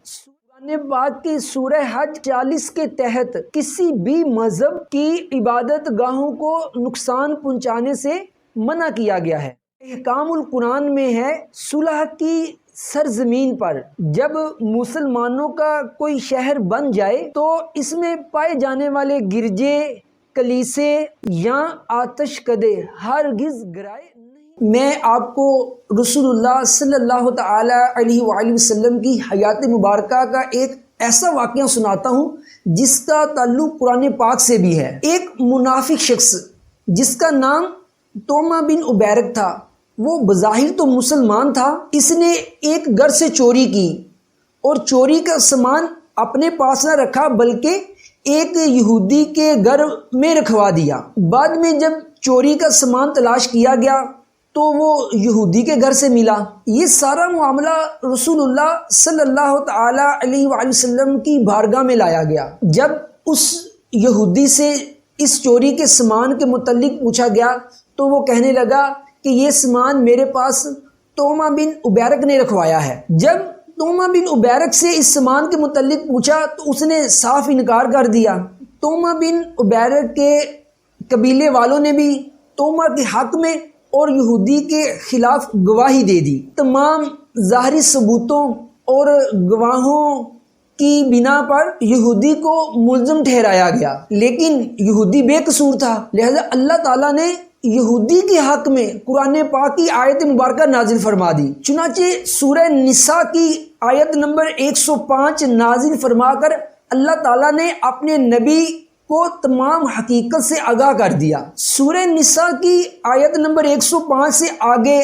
قرآن پاک کی سورہ حج 40 کے تحت کسی بھی مذہب کی عبادت گاہوں کو نقصان پہنچانے سے منع کیا گیا ہے۔ احکام القرآن میں ہے، صلح کی سرزمین پر جب مسلمانوں کا کوئی شہر بن جائے تو اس میں پائے جانے والے گرجے، کلیسے یا آتش کدے ہرگز گرائے نہیں۔ میں آپ کو رسول اللہ صلی اللہ تعالی علیہ وآلہ وسلم کی حیات مبارکہ کا ایک ایسا واقعہ سناتا ہوں جس کا تعلق قرآن پاک سے بھی ہے۔ ایک منافق شخص جس کا نام توما بن عبیرک تھا، وہ بظاہر تو مسلمان تھا، اس نے ایک گھر سے چوری کی اور چوری کا سامان اپنے پاس نہ رکھا بلکہ ایک یہودی کے گھر میں رکھوا دیا۔ بعد میں جب چوری کا سامان تلاش کیا گیا تو وہ یہودی کے گھر سے ملا۔ یہ سارا معاملہ رسول اللہ صلی اللہ تعالی علیہ وآلہ وسلم کی بارگاہ میں لایا گیا۔ جب اس یہودی سے اس چوری کے سامان کے متعلق پوچھا گیا تو وہ کہنے لگا کہ یہ سامان میرے پاس توما بن عبیرک نے رکھوایا ہے۔ جب توما بن عبیرک سے اس سامان کے متعلق پوچھا تو اس نے صاف انکار کر دیا۔ توما بن عبیرک کے قبیلے والوں نے بھی توما کے حق میں اور یہودی کے خلاف گواہی دے دی۔ تمام ظاہری ثبوتوں اور گواہوں کی بنا پر یہودی کو ملزم ٹھہرایا گیا، لیکن یہودی بے قصور تھا، لہذا اللہ تعالیٰ نے یہودی کے حق میں قرآن پاک کی آیت مبارکہ نازل فرما دی۔ چنانچہ سورہ نساء کی آیت نمبر 105 نازل فرما کر اللہ تعالیٰ نے اپنے نبی کو تمام حقیقت سے آگاہ کر دیا۔ سورہ نساء کی آیت نمبر 105 سے آگے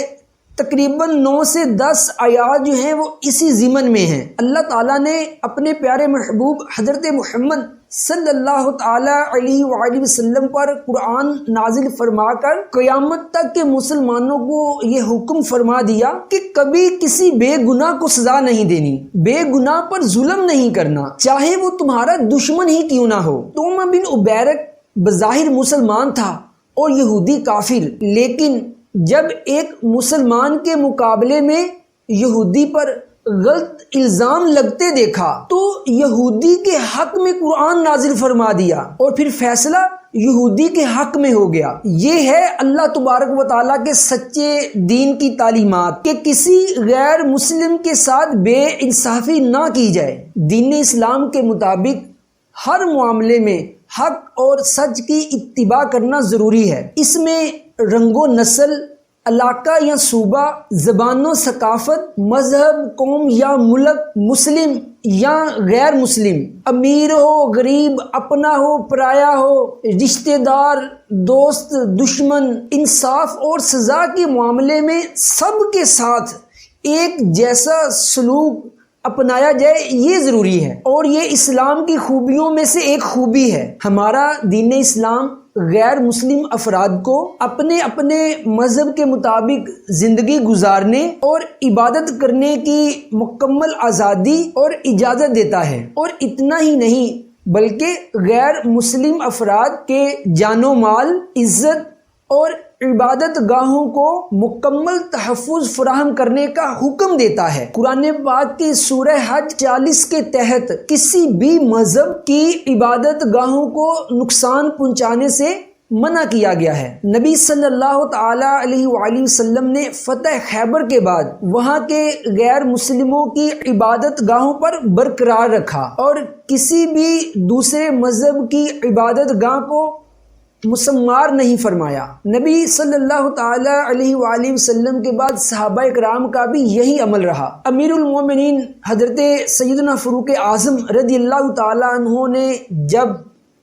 تقریباً 9 سے 10 آیات جو ہیں وہ اسی ضمن میں ہیں۔ اللہ تعالیٰ نے اپنے پیارے محبوب حضرت محمد صلی اللہ تعالی علیہ وآلہ وسلم پر قرآن نازل فرما کر قیامت تک کے مسلمانوں کو یہ حکم فرما دیا کہ کبھی کسی بے گناہ کو سزا نہیں دینی، بے گناہ پر ظلم نہیں کرنا، چاہے وہ تمہارا دشمن ہی کیوں نہ ہو۔ توما بن عبیرک بظاہر مسلمان تھا اور یہودی کافر، لیکن جب ایک مسلمان کے مقابلے میں یہودی پر غلط الزام لگتے دیکھا تو یہودی کے حق میں قرآن نازل فرما دیا اور پھر فیصلہ یہودی کے حق میں ہو گیا۔ یہ ہے اللہ تبارک و تعالیٰ کے سچے دین کی تعلیمات کہ کسی غیر مسلم کے ساتھ بے انصافی نہ کی جائے۔ دین اسلام کے مطابق ہر معاملے میں حق اور سچ کی اتباع کرنا ضروری ہے۔ اس میں رنگ و نسل، علاقہ یا صوبہ، زبان و ثقافت، مذہب، قوم یا ملک، مسلم یا غیر مسلم، امیر ہو غریب، اپنا ہو پرایا ہو، رشتہ دار، دوست، دشمن، انصاف اور سزا کے معاملے میں سب کے ساتھ ایک جیسا سلوک اپنایا جائے، یہ ضروری ہے اور یہ اسلام کی خوبیوں میں سے ایک خوبی ہے۔ ہمارا دین اسلام غیر مسلم افراد کو اپنے اپنے مذہب کے مطابق زندگی گزارنے اور عبادت کرنے کی مکمل آزادی اور اجازت دیتا ہے، اور اتنا ہی نہیں بلکہ غیر مسلم افراد کے جان و مال، عزت اور عبادت گاہوں کو مکمل تحفظ فراہم کرنے کا حکم دیتا ہے۔ قرآن پاک کی سورہ حج 40 کے تحت کسی بھی مذہب کی عبادت گاہوں کو نقصان پہنچانے سے منع کیا گیا ہے۔ نبی صلی اللہ تعالی علیہ وآلہ وسلم نے فتح خیبر کے بعد وہاں کے غیر مسلموں کی عبادت گاہوں پر برقرار رکھا اور کسی بھی دوسرے مذہب کی عبادت گاہ کو مسمار نہیں فرمایا۔ نبی صلی اللہ تعالی علیہ وآلہ وسلم کے بعد صحابہ کرام کا بھی یہی عمل رہا۔ امیر المومنین حضرت سیدنا فاروق اعظم رضی اللہ تعالی عنہ نے جب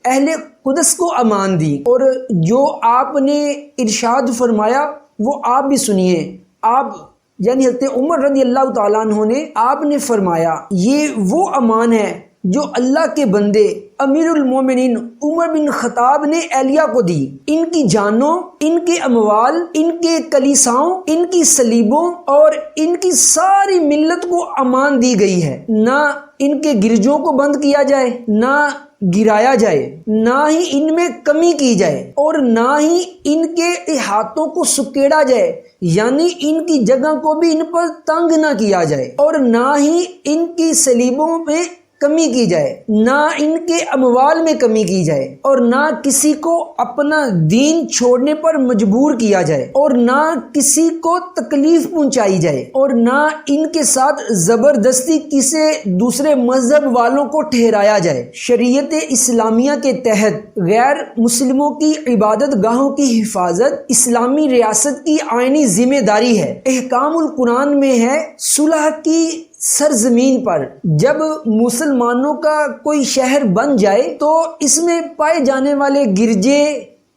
اہل قدس کو امان دی اور جو آپ نے ارشاد فرمایا وہ آپ بھی سنیے۔ آپ یعنی حضرت عمر رضی اللہ تعالیٰ عنہ نے آپ نے فرمایا، یہ وہ امان ہے جو اللہ کے بندے امیر المومنین عمر بن خطاب نے اہلیہ کو دی۔ ان کی جانوں، ان کے اموال، ان کے کلیساؤں، ان کی صلیبوں اور ان کی ساری ملت کو امان دی گئی ہے۔ نہ ان کے گرجوں کو بند کیا جائے، نہ گرایا جائے، نہ ہی ان میں کمی کی جائے، اور نہ ہی ان کے احاطوں کو سکیڑا جائے، یعنی ان کی جگہ کو بھی ان پر تنگ نہ کیا جائے، اور نہ ہی ان کی سلیبوں میں کمی کی جائے، نہ ان کے اموال میں کمی کی جائے، اور نہ کسی کو اپنا دین چھوڑنے پر مجبور کیا جائے، اور نہ کسی کو تکلیف پہنچائی جائے، اور نہ ان کے ساتھ زبردستی کسی دوسرے مذہب والوں کو ٹھہرایا جائے۔ شریعت اسلامیہ کے تحت غیر مسلموں کی عبادت گاہوں کی حفاظت اسلامی ریاست کی آئینی ذمہ داری ہے۔ احکام القرآن میں ہے، صلح کی سرزمین پر جب مسلمانوں کا کوئی شہر بن جائے تو اس میں پائے جانے والے گرجے،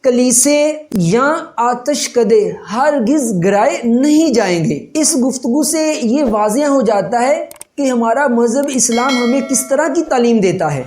کلیسے یا آتش کدے ہرگز گرائے نہیں جائیں گے۔ اس گفتگو سے یہ واضح ہو جاتا ہے کہ ہمارا مذہب اسلام ہمیں کس طرح کی تعلیم دیتا ہے۔